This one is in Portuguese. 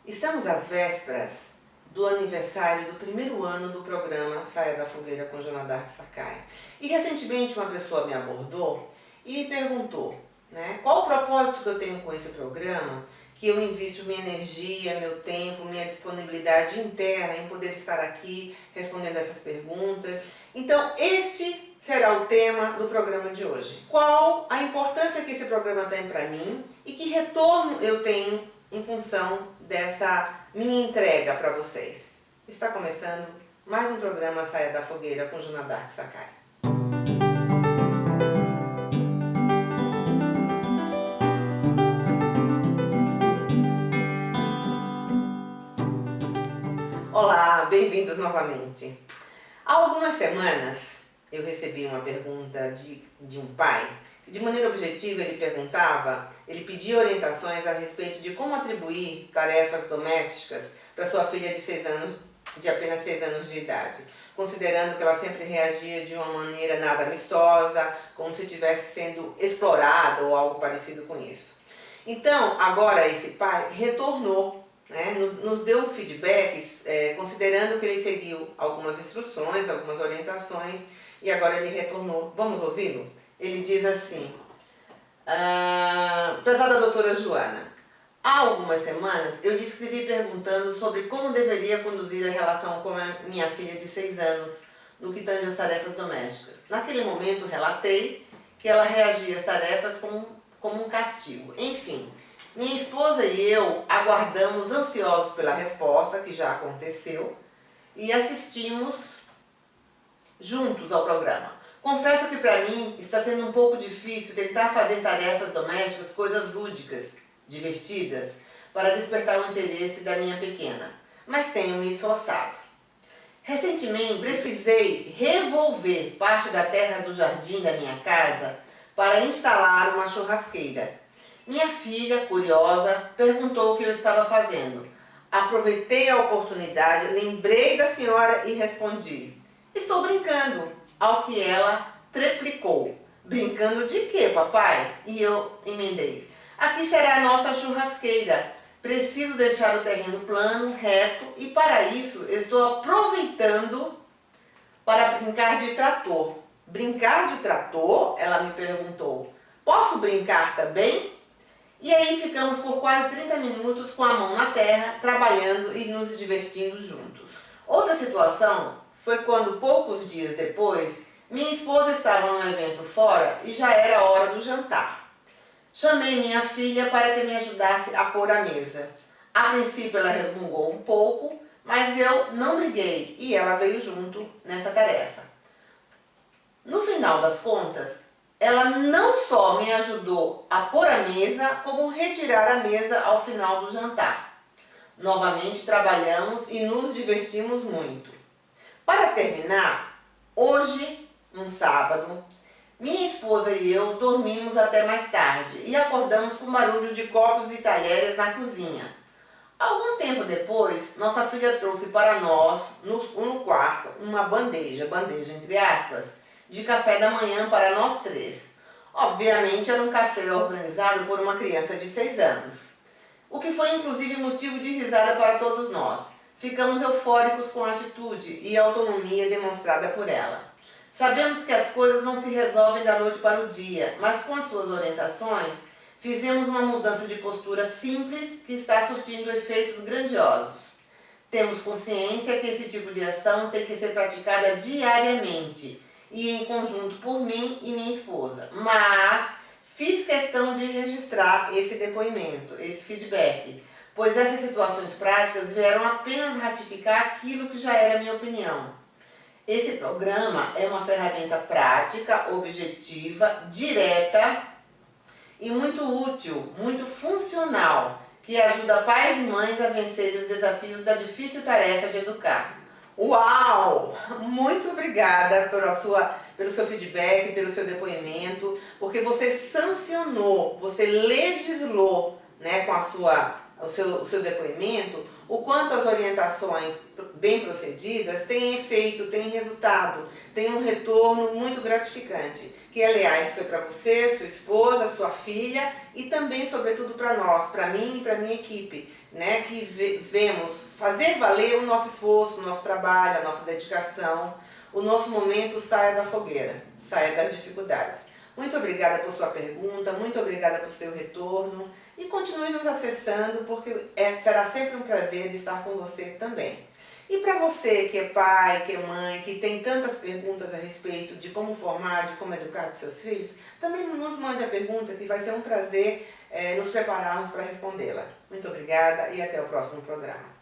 Estamos às vésperas do aniversário do primeiro ano do programa Saia da Fogueira com Joana d'Arc Sakai. E recentemente uma pessoa me abordou e me perguntou, qual o propósito que eu tenho com esse programa, que eu invisto minha energia, meu tempo, minha disponibilidade interna em poder estar aqui respondendo essas perguntas. Então, este será o tema do programa de hoje. Qual a importância que esse programa tem para mim e que retorno eu tenho em função dessa minha entrega para vocês. Está começando mais um programa Saia da Fogueira com Joana d'Arc Sakai. Olá, bem-vindos novamente. Há algumas semanas eu recebi uma pergunta de um pai. De maneira objetiva ele pedia orientações a respeito de como atribuir tarefas domésticas para sua filha de apenas 6 anos de idade, considerando que ela sempre reagia de uma maneira nada amistosa, como se estivesse sendo explorada ou algo parecido com isso. Então, agora esse pai retornou, nos deu um feedback, considerando que ele seguiu algumas instruções, algumas orientações, e agora ele retornou. Vamos ouvi-lo? Ele diz assim: prezada doutora Joana, há algumas semanas eu lhe escrevi perguntando sobre como deveria conduzir a relação com a minha filha de 6 anos no que tange às tarefas domésticas. Naquele momento relatei que ela reagia às tarefas como um castigo. Enfim, minha esposa e eu aguardamos ansiosos pela resposta, que já aconteceu, e assistimos juntos ao programa. Confesso que para mim está sendo um pouco difícil tentar fazer tarefas domésticas, coisas lúdicas, divertidas, para despertar o interesse da minha pequena, mas tenho me esforçado. Recentemente precisei revolver parte da terra do jardim da minha casa para instalar uma churrasqueira. Minha filha, curiosa, perguntou o que eu estava fazendo. Aproveitei a oportunidade, lembrei da senhora e respondi: estou brincando. Ao que ela treplicou: brincando de quê, papai? E eu emendei: aqui será a nossa churrasqueira. Preciso deixar o terreno plano, reto, e para isso estou aproveitando para brincar de trator. Brincar de trator? Ela me perguntou. Posso brincar também? E aí ficamos por quase 30 minutos com a mão na terra, trabalhando e nos divertindo juntos. Outra situação foi quando, poucos dias depois, minha esposa estava num evento fora e já era hora do jantar. Chamei minha filha para que me ajudasse a pôr a mesa. A princípio ela resmungou um pouco, mas eu não briguei e ela veio junto nessa tarefa. No final das contas, ela não só me ajudou a pôr a mesa, como retirar a mesa ao final do jantar. Novamente trabalhamos e nos divertimos muito. Para terminar, hoje, um sábado, minha esposa e eu dormimos até mais tarde e acordamos com barulho de copos e talheres na cozinha. Algum tempo depois, nossa filha trouxe para nós, no quarto, uma bandeja entre aspas, de café da manhã para nós 3. Obviamente era um café organizado por uma criança de 6 anos, o que foi inclusive motivo de risada para todos nós. Ficamos eufóricos com a atitude e a autonomia demonstrada por ela. Sabemos que as coisas não se resolvem da noite para o dia, mas com as suas orientações, fizemos uma mudança de postura simples que está surtindo efeitos grandiosos. Temos consciência que esse tipo de ação tem que ser praticada diariamente e em conjunto por mim e minha esposa. Mas fiz questão de registrar esse depoimento, esse feedback, pois essas situações práticas vieram apenas ratificar aquilo que já era minha opinião. Esse programa é uma ferramenta prática, objetiva, direta e muito útil, muito funcional, que ajuda pais e mães a vencerem os desafios da difícil tarefa de educar. Uau! Muito obrigada pelo seu feedback, pelo seu depoimento, porque você sancionou, você legislou, com a sua o seu depoimento, o quanto as orientações bem procedidas têm efeito, têm resultado, têm um retorno muito gratificante, que aliás foi para você, sua esposa, sua filha e também, sobretudo, para nós, para mim e para minha equipe, né, que vemos fazer valer o nosso esforço, o nosso trabalho, a nossa dedicação, o nosso momento saia da fogueira, saia das dificuldades. Muito obrigada por sua pergunta, muito obrigada por seu retorno e continue nos acessando porque será sempre um prazer estar com você também. E para você que é pai, que é mãe, que tem tantas perguntas a respeito de como formar, de como educar os seus filhos, também nos mande a pergunta que vai ser um prazer nos prepararmos para respondê-la. Muito obrigada e até o próximo programa.